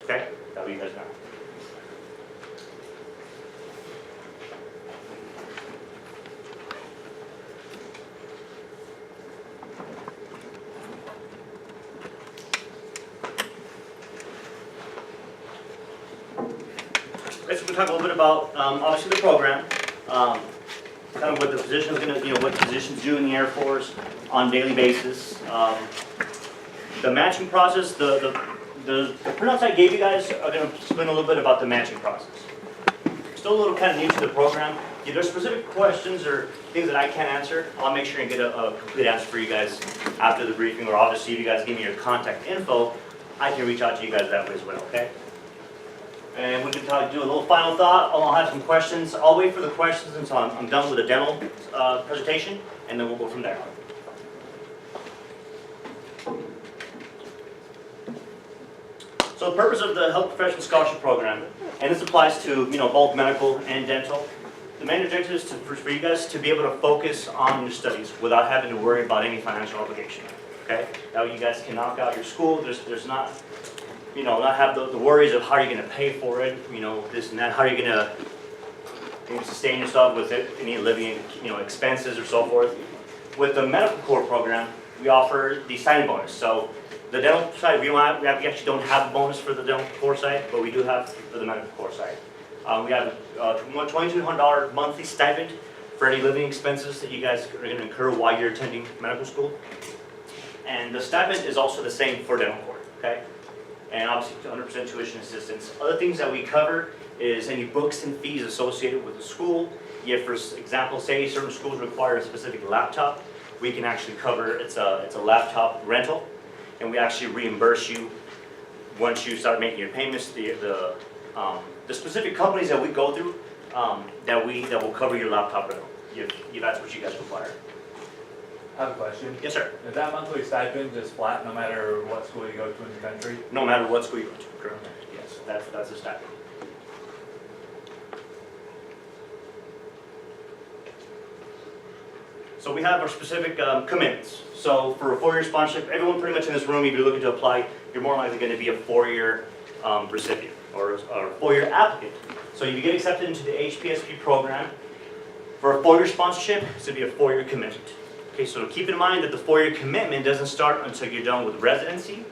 Okay? That way you guys know. Basically, we'll talk a little bit about obviously the program, kind of what the position is going to, what positions do in the Air Force on a daily basis. The matching process, the printouts I gave you guys are going to explain a little bit about the matching process. Still a little kind of new to the program. If there's specific questions or things that I can't answer, I'll make sure and get a complete answer for you guys after the briefing, or obviously if you guys give me your contact info, I can reach out to you guys that way as well, okay? And we can do a little final thought. I'll have some questions. I'll wait for the questions until I'm done with the dental presentation, and then we'll go from there. So the purpose of the Health Professional Scholarship Program, and this applies to both medical and dental, the main objective is for you guys to be able to focus on your studies without having to worry about any financial obligation. Okay? Now you guys can knock out your school. There's not not have the worries of how you're going to pay for it, this and that, how you're going to sustain yourself with any living, expenses or so forth. With the medical core program, we offer the signing bonus. So the dental side, we actually don't have a bonus for the dental core side, but we do have for the medical core side. We have a $2,200 monthly stipend for any living expenses that you guys are going to incur while you're attending medical school. And the stipend is also the same for dental core, okay? And obviously 100% tuition assistance. Other things that we cover is any books and fees associated with the school. If, for example, say certain schools require a specific laptop, we can actually cover, it's a laptop rental, and we actually reimburse you once you start making your payments. The specific companies that we go through that will cover your laptop rental, if that's what you guys require. I have a question. Yes, sir. Is that monthly stipend just flat no matter what school you go to in the country? No matter what school you go to, correct? Yes, that's the stipend. So we have our specific commitments. So for a 4-year sponsorship, everyone pretty much in this room, if you're looking to apply, you're more likely going to be a 4-year recipient or a 4-year applicant. So if you get accepted into the HPSP program, for a 4-year sponsorship, it's going to be a 4-year commitment. Okay, so keep in mind that the 4-year commitment doesn't start until you're done with residency,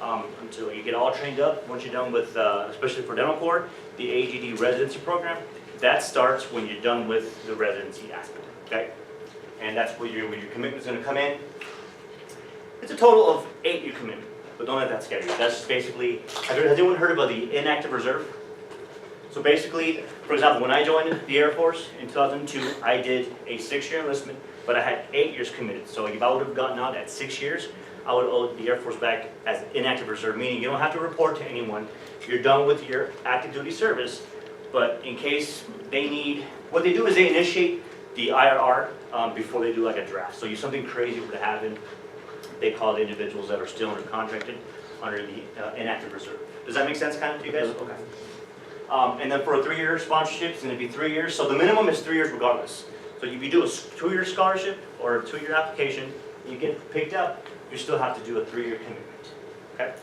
until you get all trained up. Once you're done with, especially for dental core, the AGD residency program, that starts when you're done with the residency aspect, okay? And that's where your commitment's going to come in. It's a total of 8-year commitment, but don't let that scare you. That's just basically, has anyone heard about the inactive reserve? So basically, for example, when I joined the Air Force in 2002, I did a 6-year enlistment, but I had 8 years committed. So if I would have gotten out at 6 years, I would owe the Air Force back as inactive reserve, meaning you don't have to report to anyone. You're done with your active duty service, but in case they need, what they do is they initiate the IRR before they do like a draft. So if something crazy were to happen, they call the individuals that are still under contracted under the inactive reserve. Does that make sense kind of to you guys? Okay. And then for a 3-year sponsorship, it's going to be 3 years. So the minimum is 3 years regardless. So if you do a 2-year scholarship or a 2-year application, you get picked up, you still have to do a 3-year commitment. Okay?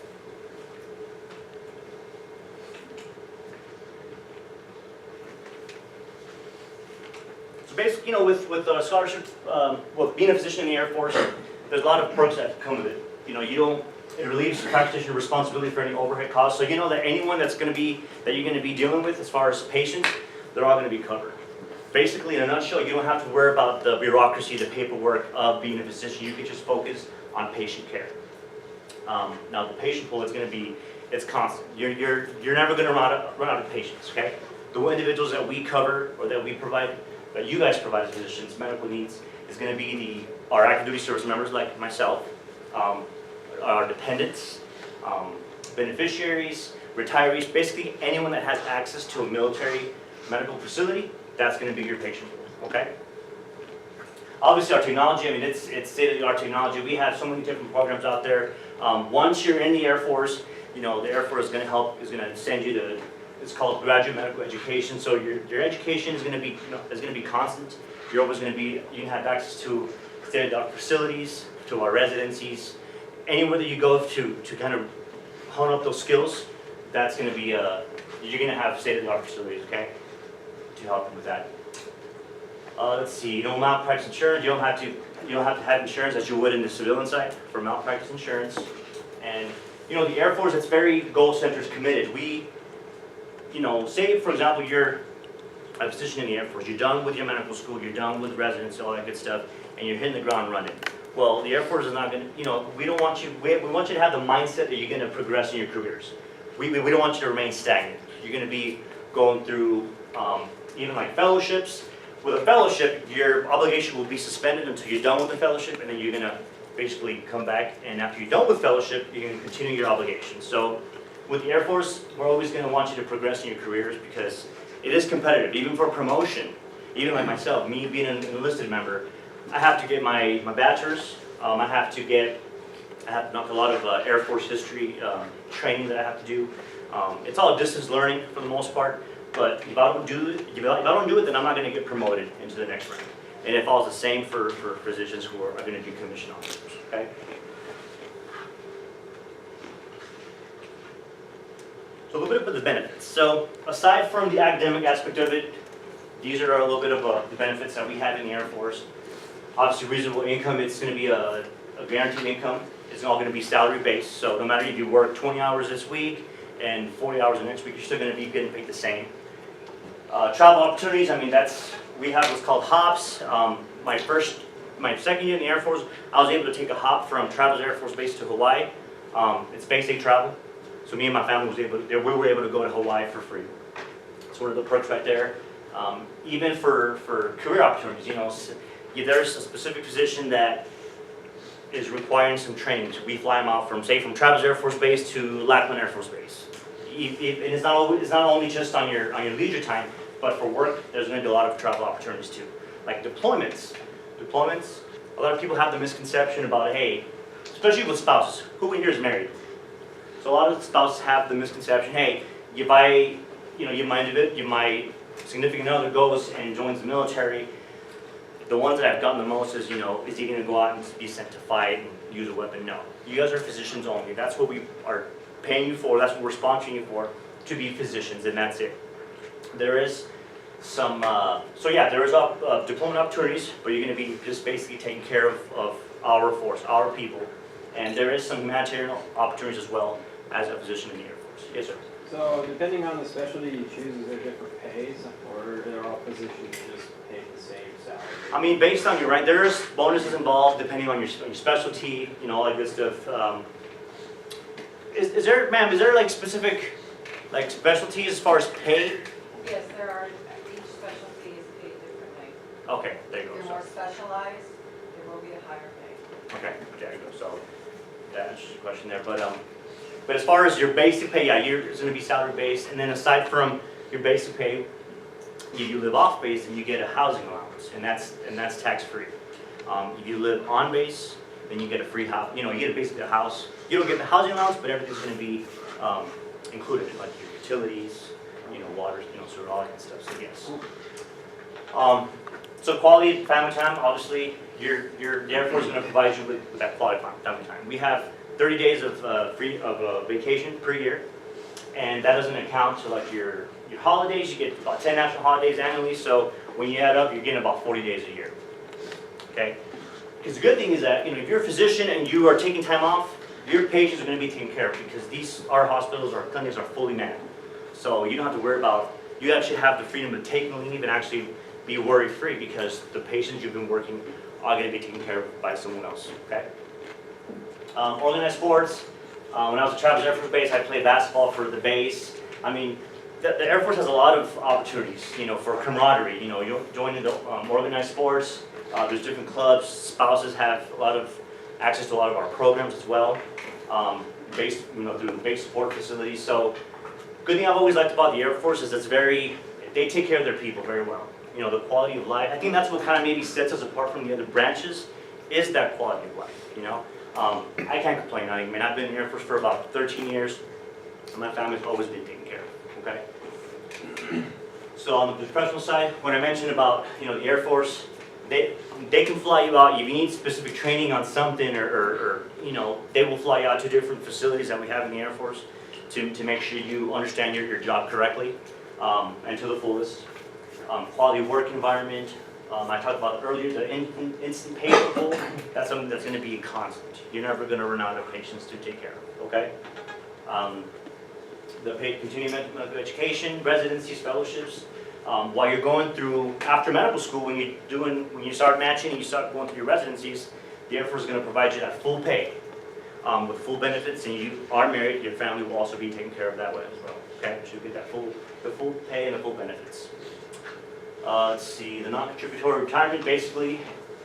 So basically, with a scholarship, being a physician in the Air Force, there's a lot of perks that come with it. It relieves the practitioner responsibility for any overhead costs. So you know that anyone that you're going to be dealing with as far as patients, they're all going to be covered. Basically, in a nutshell, you don't have to worry about the bureaucracy, the paperwork of being a physician. You can just focus on patient care. Now, the patient pool is going to be, it's constant. You're never going to run out of patients, okay? The individuals that we cover or that we provide, that you guys provide as physicians, medical needs, is going to be our active duty service members like myself, our dependents, beneficiaries, retirees, basically anyone that has access to a military medical facility, that's going to be your patient pool, okay? Obviously our technology, it's state-of-the-art technology. We have so many different programs out there. Once you're in the Air Force, the Air Force is going to send you to, it's called graduate medical education. So your education is going to be constant. You're always going to be, you can have access to state-of-the-art facilities, to our residencies, anywhere that you go to kind of hone up those skills, that's going to be, you're going to have state-of-the-art facilities, okay, to help you with that. Let's see, malpractice insurance, you don't have to have insurance as you would in the civilian side for malpractice insurance. And, the Air Force, it's very goal-centered committed. We, say, for example, you're a physician in the Air Force, you're done with your medical school, you're done with residency, all that good stuff, and you're hitting the ground running. Well, the Air Force is not going to, we don't want you, we want you to have the mindset that you're going to progress in your careers. We don't want you to remain stagnant. You're going to be going through even like fellowships. With a fellowship, your obligation will be suspended until you're done with the fellowship, and then you're going to basically come back, and after you're done with fellowship, you're going to continue your obligation. So with the Air Force, we're always going to want you to progress in your careers because it is competitive, even for promotion. Even like myself, me being an enlisted member, I have to get my bachelor's. I have to knock a lot of Air Force history training that I have to do. It's all distance learning for the most part, but if I don't do it, then I'm not going to get promoted into the next rank. And it falls the same for physicians who are going to be commissioned officers. Okay. So a little bit of the benefits. So aside from the academic aspect of it, these are a little bit of the benefits that we have in the Air Force. Obviously, reasonable income. It's going to be a guaranteed income. It's all going to be salary based. So no matter if you work 20 hours this week and 40 hours the next week, you're still going to be getting paid the same. Travel opportunities. I mean, we have what's called hops. My second year in the Air Force, I was able to take a hop from Travis Air Force Base to Hawaii. It's base day travel. So me and my family we were able to go to Hawaii for free. It's one of the perks right there. Even for career opportunities, there's a specific position that is requiring some training. We fly them out from Travis Air Force Base to Lackland Air Force Base. And it's not only just on your leisure time, but for work, there's going to be a lot of travel opportunities too. Like deployments. A lot of people have the misconception about, hey, especially with spouses. Who in here is married? So a lot of spouses have the misconception, hey, my significant other goes and joins the military. The ones that I've gotten the most is he going to go out and be sent to fight and use a weapon? No. You guys are physicians only. That's what we are paying you for. That's what we're sponsoring you for, to be physicians, and that's it. There is some, there is deployment opportunities, but you're going to be just basically taking care of our force, our people. And there is some humanitarian opportunities as well as a physician in the Air Force. Yes, sir. So depending on the specialty you choose, is there different pays, or are all positions just paid the same salary? I mean, based on your rank, there's bonuses involved depending on your specialty, all that good stuff. Is there like specific specialties as far as pay? Yes, there are. Each specialty is paid differently. Okay, there you If go. you're more specialized, there will be a higher pay. Okay, there you go. So that answers your question there. But as far as your basic pay, it's going to be salary based, and then aside from your basic pay, you live off base and you get a housing allowance, and that's tax free. If you live on base, then you get a free house. You get basically a house. You don't get the housing allowance, but everything's going to be included, like your utilities, water, sewer, all that stuff. So yes. So quality family time, obviously, the Air Force is going to provide you with that quality family time. We have 30 days of vacation per year, and that doesn't account to like your holidays. You get about 10 national holidays annually, so when you add up, you're getting about 40 days a year. Okay? Because the good thing is that if you're a physician and you are taking time off, your patients are going to be taken care of because our hospitals, our clinics are fully manned. So you don't have to worry about. You actually have the freedom to take leave and actually be worry-free because the patients you've been working are going to be taken care of by someone else. Okay? Organized sports. When I was at Travis Air Force Base, I played basketball for the base. I mean, the Air Force has a lot of opportunities, for camaraderie. You join into organized sports. There's different clubs. Spouses have a lot of access to a lot of our programs as well, through the base support facilities. So, good thing I've always liked about the Air Force is they take care of their people very well. The quality of life. I think that's what kind of maybe sets us apart from the other branches, is that quality of life. I can't complain. I mean, I've been in the Air Force for about 13 years, and my family's always been taken care of. Okay. So on the professional side, when I mentioned about the Air Force, they can fly you out if you need specific training on something, or they will fly you out to different facilities that we have in the Air Force to make sure you understand your job correctly and to the fullest. Quality work environment. I talked about earlier, the instant patient goal. That's something that's going to be a constant. You're never going to run out of patients to take care of, okay? The paid continuing medical education, residencies, fellowships. While you're going through, after medical school, when you start matching and you start going through your residencies, the Air Force is going to provide you that full pay with full benefits, and you are married, your family will also be taken care of that way as well, okay? So you get that the full pay and the full benefits. Let's see, the non-contributory retirement, basically,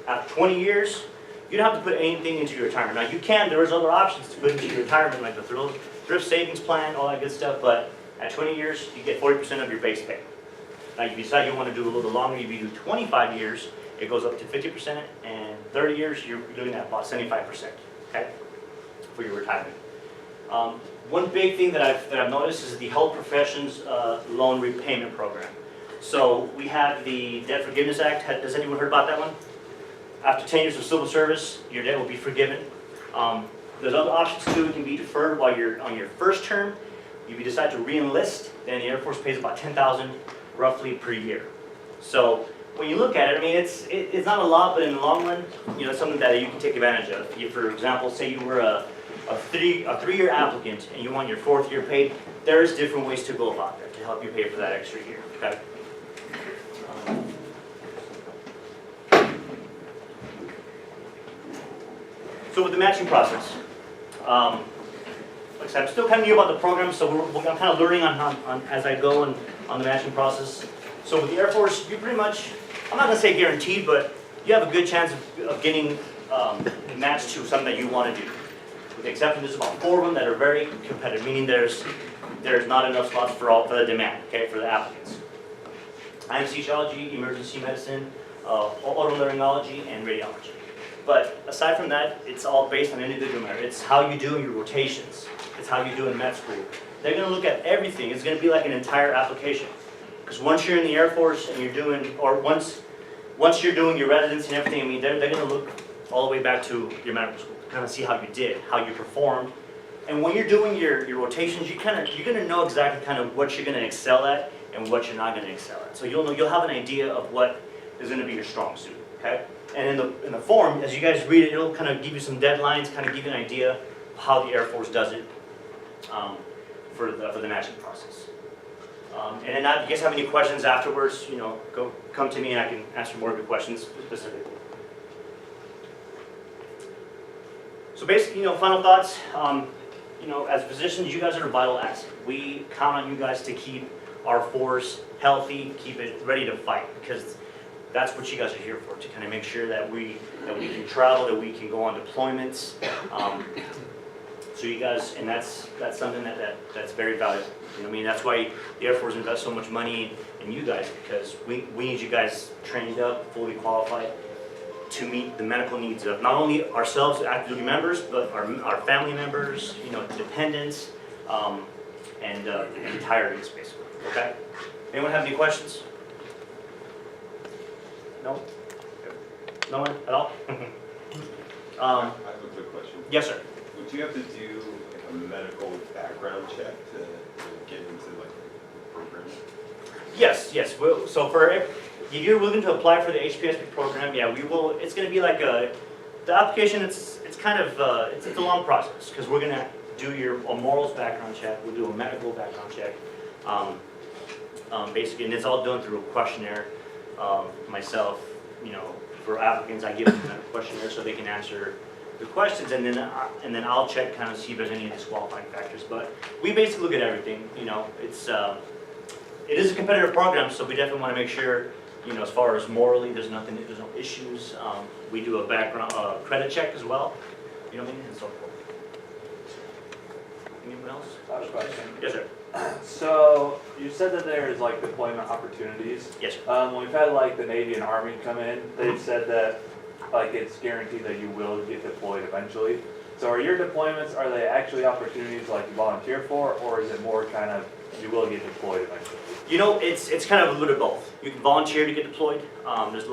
after 20 years, you don't have to put anything into your retirement. Now you can, there is other options to put into your retirement, like the thrift savings plan, all that good stuff, but at 20 years, you get 40% of your base pay. Now if you decide you want to do a little longer, if you do 25 years, it goes up to 50%, and 30 years, you're doing that about 75%, okay, for your retirement. One big thing that I've noticed is the Health Professions Loan Repayment Program. So we have the Debt Forgiveness Act. Has anyone heard about that one? After 10 years of civil service, your debt will be forgiven. There's other options too. It can be deferred while you're on your first term. If you decide to re-enlist, then the Air Force pays about $10,000 roughly per year. So when you look at it, I mean, it's not a lot, but in the long run, you know, it's something that you can take advantage of. If, for example, say you were a three-year applicant and you want your 4th year paid, there's different ways to go about that to help you pay for that extra year. Okay. So with the matching process, like I said, I'm still kind of new about the program, so I'm kind of learning on as I go on the matching process. So with the Air Force, you pretty much, I'm not going to say guaranteed, but you have a good chance of getting matched to something that you want to do. With the exception, there's about 4 of them that are very competitive, meaning there's not enough slots for the demand, okay, for the applicants. Anesthesiology, emergency medicine, otolaryngology, and radiology. But aside from that, it's all based on individual merit. It's how you do in your rotations. It's how you do in med school. They're going to look at everything. It's going to be like an entire application. Because once you're in the Air Force and you're doing, or once you're doing your residency and everything, I mean, they're going to look all the way back to your medical school, kind of see how you did, how you performed. And when you're doing your rotations, you're going to know exactly kind of what you're going to excel at and what you're not going to excel at. So you'll have an idea of what is going to be your strong suit. Okay. And in the form, as you guys read it, it'll kind of give you some deadlines, kind of give you an idea of how the Air Force does it for the matching process. And then if you guys have any questions afterwards, you know, come to me and I can answer more of your questions specifically. So basically, you know, final thoughts. You know, as physicians, you guys are a vital asset. We count on you guys to keep our force healthy, keep it ready to fight, because that's what you guys are here for, to kind of make sure that we can travel, that we can go on deployments. So you guys, and that's something that's very valuable. You know what I mean? That's why the Air Force invests so much money in you guys, because we need you guys trained up, fully qualified to meet the medical needs of not only ourselves, active duty members, but our family members, you know, dependents, and retirees, basically. Okay? Anyone have any questions? No? No one at all? I have a quick question. Yes, sir. Would you have to do like a medical background check to get into like the program? Yes, yes. So if you're willing to apply for the HPSP program, yeah, we will. It's going to be like the application. It's kind of it's a long process, because we're going to do a morals background check. We'll do a medical background check, basically, and it's all done through a questionnaire. Myself, you know, for applicants, I give them a questionnaire so they can answer the questions, and then I'll check, kind of see if there's any disqualifying factors. But we basically look at everything. You know, it is a competitive program, so we definitely want to make sure, you know, as far as morally, there's no issues. We do a background credit check as well. You know what I mean, and so forth. Anyone else? I have a question. Yes, sir. So you said that there's like deployment opportunities. Yes, sir. When we've had like the Navy and Army come in, they've said that like it's guaranteed that you will get deployed eventually. So are your deployments, are they actually opportunities like you volunteer for, or is it more kind of you will get deployed eventually? You know, it's kind of a little bit of both. You can volunteer to get deployed. There's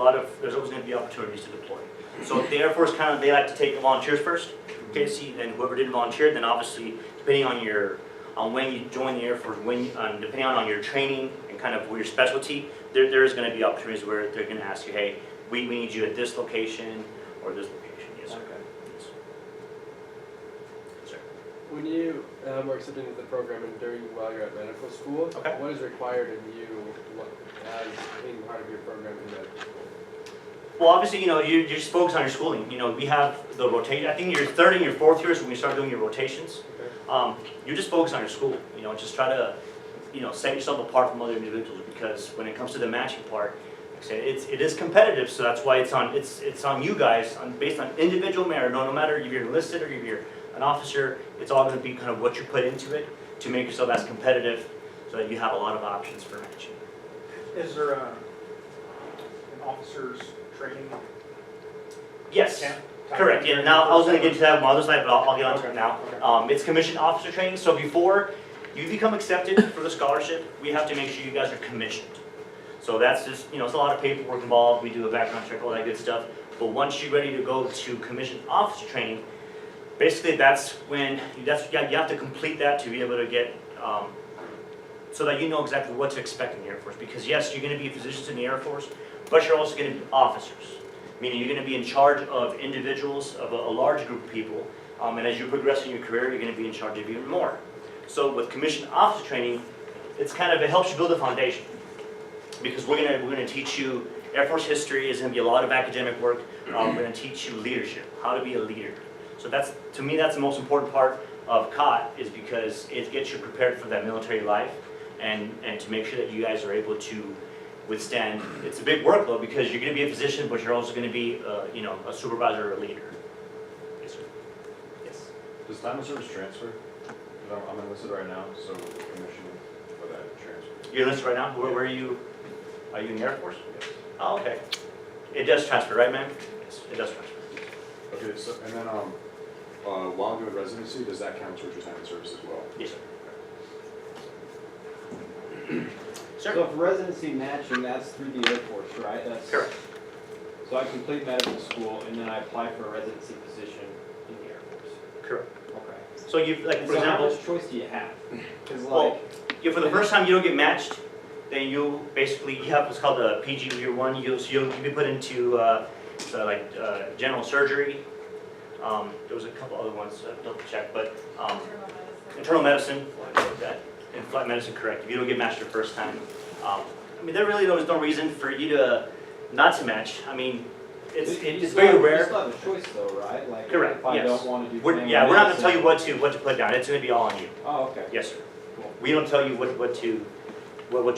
always going to be opportunities to deploy. So the Air Force they like to take the volunteers first. Okay, see, then whoever didn't volunteer, then obviously depending on your on when you join the Air Force, depending on your training and kind of your specialty, there is going to be opportunities where they're going to ask you, hey, we need you at this location or this location. Yes, sir. Okay. Yes. Yes, sir. When you were accepted into the program and while you're at medical school, Okay. what is required of you as being part of your program in medical school? Well, obviously, you just focus on your schooling. We have the rotation. I think your third and your fourth years when you start doing your rotations. Okay. You just focus on your school. Just try to, set yourself apart from other individuals, because when it comes to the matching part, like I said, it is competitive. So that's why it's on you guys, based on individual merit. No matter if you're enlisted or if you're an officer, it's all going to be kind of what you put into it to make yourself as competitive, so that you have a lot of options for matching. Is there an officer's training Yes. camp? Correct, yeah, now, I was gonna get to that on my other slide, but I'll get onto it Okay, now. okay. It's commissioned officer training, so before you become accepted for the scholarship, we have to make sure you guys are commissioned. So that's just, it's a lot of paperwork involved, we do a background check, all that good stuff. But once you're ready to go to commissioned officer training, basically that's when, you have to complete that to be able to get, so that you know exactly what to expect in the Air Force. Because yes, you're gonna be physicians in the Air Force, but you're also gonna be officers. Meaning you're going to be in charge of individuals, of a large group of people, and as you progress in your career, you're going to be in charge of even more. So with commissioned officer training, it helps you build a foundation, because we're going to teach you Air Force history. Is going to be a lot of academic work. We're going to teach you leadership, how to be a leader. So to me that's the most important part of COT, is because it gets you prepared for that military life, and to make sure that you guys are able to withstand. It's a big workload, because you're going to be a physician, but you're also going to be, a supervisor or a leader. Yes, sir. Yes. Does time of service transfer? Because I'm enlisted right now, so commission for that transfer. You're enlisted right now? Where are you? Are you in the Air Force? Yes. Oh, okay. It does transfer, right, ma'am? Yes, it does transfer. Okay, so, and then, while I'm doing residency, does that count towards your time of service as well? Yes, sir. So Sir? for residency matching, that's through the Air Force, right? That's Correct. So I complete medical school and then I apply for a residency position in the Air Force. Correct. Okay. So you, like, And for so how example, much choice do you have? Because well, for the first time you don't get matched, then you have what's called a PG year one. You'll be put into general surgery. There was a couple other ones, double check, but internal medicine, and flight medicine, correct. If you don't get matched your first time, there really was no reason for you to not to match. It's very You rare. still have a choice though, right? Like Correct, if I yes. don't want to do We're family not going to tell medicine- you what to put down. It's going to be all on you. Oh, okay. Yes, sir. Cool. We don't tell you what to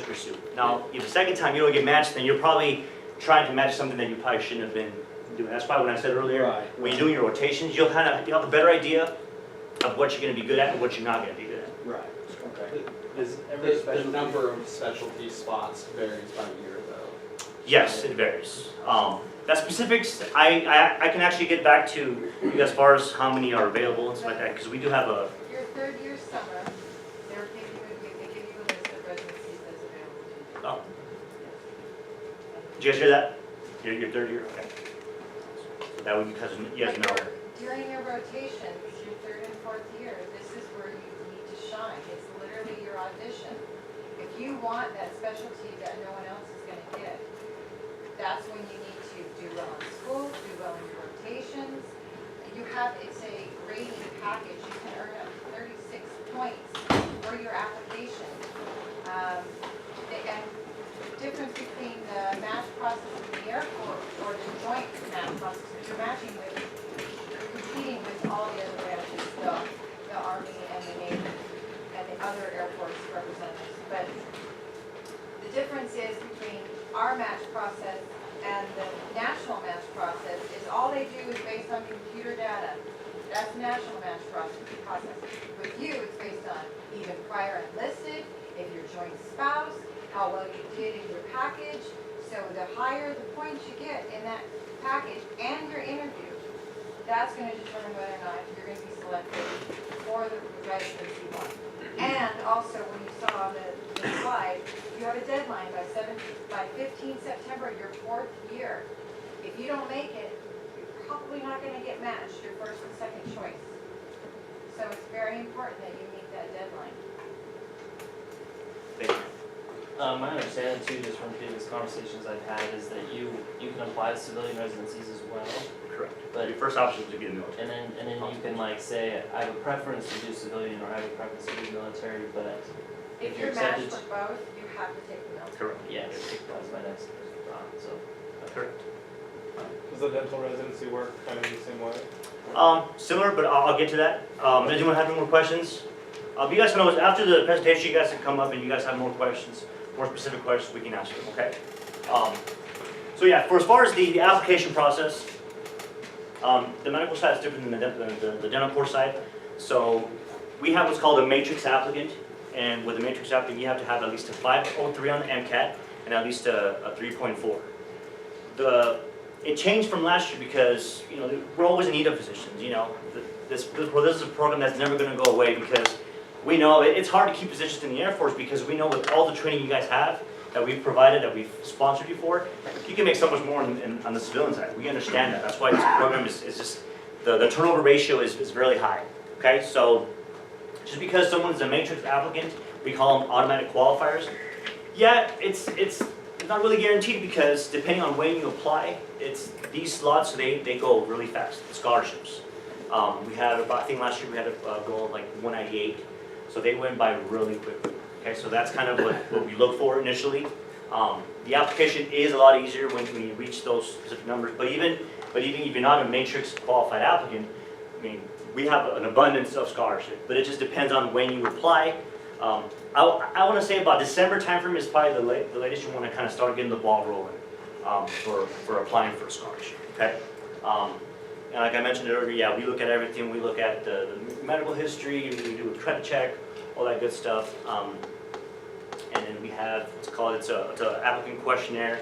pursue. Now, if the second time you don't get matched, then you're probably trying to match something that you probably shouldn't have been doing. That's why when I said earlier, Right. when you're doing your rotations, you'll have a better idea of what you're going to be good at and what you're not going to be good at. Right. Okay. Is every The specialty? number of specialty spots varies by year, though. Yes, it varies. That specifics, I can actually get back to you as far as how many are available and stuff like that, because we do have a, Your third year summer, they give you a list of residencies that's available to you. did you guys hear that? Your third year, okay. So that would be because you guys know. During your rotations, your third and fourth year, this is where you need to shine. It's literally your audition. If you want that specialty that no one else is gonna get, that's when you need to do well in school, do well in your rotations. It's a grading package. You can earn up to 36 points for your application. And the difference between the match process in the Air Force or the joint match process, which you're matching with, you're competing with all the other branches, the Army and the Navy and the other Air Force representatives. But the difference is between our match process and the national match process is all they do is based on computer data. That's the national match process. With you, it's based on even prior enlisted, if you're joint spouse, how well you did in your package. So the higher the points you get in that package and your interview, that's going to determine whether or not you're going to be selected for the residency one. And also, when you saw on the slide, you have a deadline by 15 September, your fourth year. If you don't make it, you're probably not going to get matched your first and second choice. So it's very important that you meet that deadline. Thank you. My understanding too, just from previous conversations I've had, is that you can apply to civilian residencies as well. Correct. But Your first option is to get a military. and then you can like say, I have a preference to do civilian or I have a preference to do military, but If If you're you're matched accepted- for both, you have to take the military. Correct. yes, that was my next thought, so. Correct. Does the dental residency work kind of the same way? Similar, but I'll get to that. Does anyone have any more questions? You guys can always, after the presentation, you guys can come up and you guys have more questions, more specific questions, we can ask them, okay? So yeah, for as far as the application process, the medical side is different than the dental core side. So we have what's called a matrix applicant, and with a matrix applicant, you have to have at least a 503 on the MCAT and at least a 3.4. It changed from last year because, you know, we're always in need of physicians, you know. This is a program that's never gonna go away because we know it's hard to keep physicians in the Air Force because we know with all the training you guys have, that we've provided, that we've sponsored you for, you can make so much more on the civilian side. We understand that. That's why this program is just, the turnover ratio is really high, okay? So just because someone's a matrix applicant, we call them automatic qualifiers. Yeah, it's not really guaranteed because depending on when you apply, these slots, they go really fast, scholarships. We had about, I think last year we had a goal of like 198, so they went by really quickly. Okay, so that's kind of what we look for initially. The application is a lot easier when you reach those specific numbers, but even if you're not a matrix qualified applicant, I mean, we have an abundance of scholarship, but it just depends on when you apply. I want to say about December timeframe is probably the latest you want to kind of start getting the ball rolling for applying for a scholarship, okay? And like I mentioned earlier, yeah, we look at everything. We look at the medical history, we do a credit check, all that good stuff. And then we have what's called, it's an applicant questionnaire.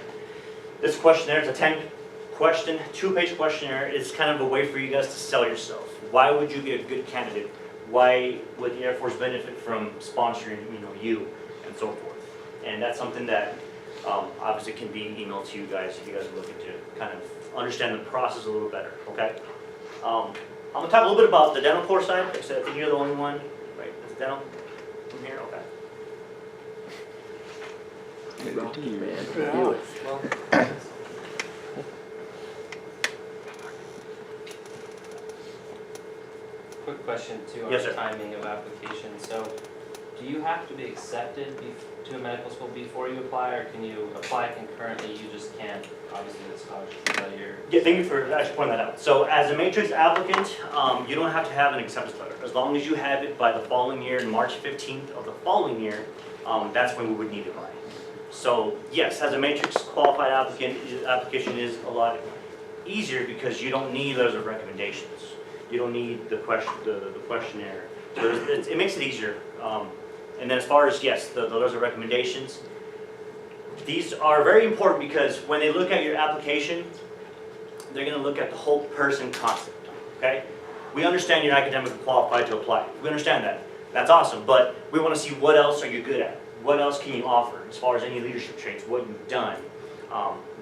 This questionnaire is a 10-question, 2-page questionnaire. It's kind of a way for you guys to sell yourself. Why would you be a good candidate? Why would the Air Force benefit from sponsoring, you and so forth? And that's something that obviously can be emailed to you guys if you guys are looking to kind of understand the process a little better, okay? I'm gonna talk a little bit about the dental core side. Like I said, I think you're the only one, right, that's dental from here, okay? Quick question too on Yes, the sir. timing of application. So, do you have to be accepted to a medical school before you apply, or can you apply concurrently? You just can't, obviously, the scholarship until you're. Yeah, thank you for actually pointing that out. So as a matrix applicant, you don't have to have an acceptance letter. As long as you have it by the following year, March 15th of the following year, that's when we would need it by. So yes, as a matrix qualified applicant, application is a lot easier because you don't need letters of recommendations. You don't need the questionnaire. So it makes it easier. And then as far as, yes, the letters of recommendations, these are very important because when they look at your application, they're going to look at the whole person concept, okay? We understand you're academically qualified to apply. We understand that. That's awesome, but we want to see what else are you good at? What else can you offer as far as any leadership traits, what you've done?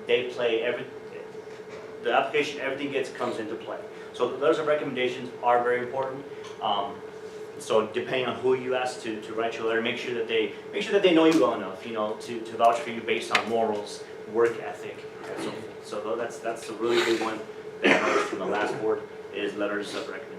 The application, everything comes into play. So the letters of recommendations are very important. So depending on who you ask to write your letter, make sure that they know you well enough, to vouch for you based on morals, work ethic, and so forth. So that's a really big one that I noticed from the last board is letters of recommendation.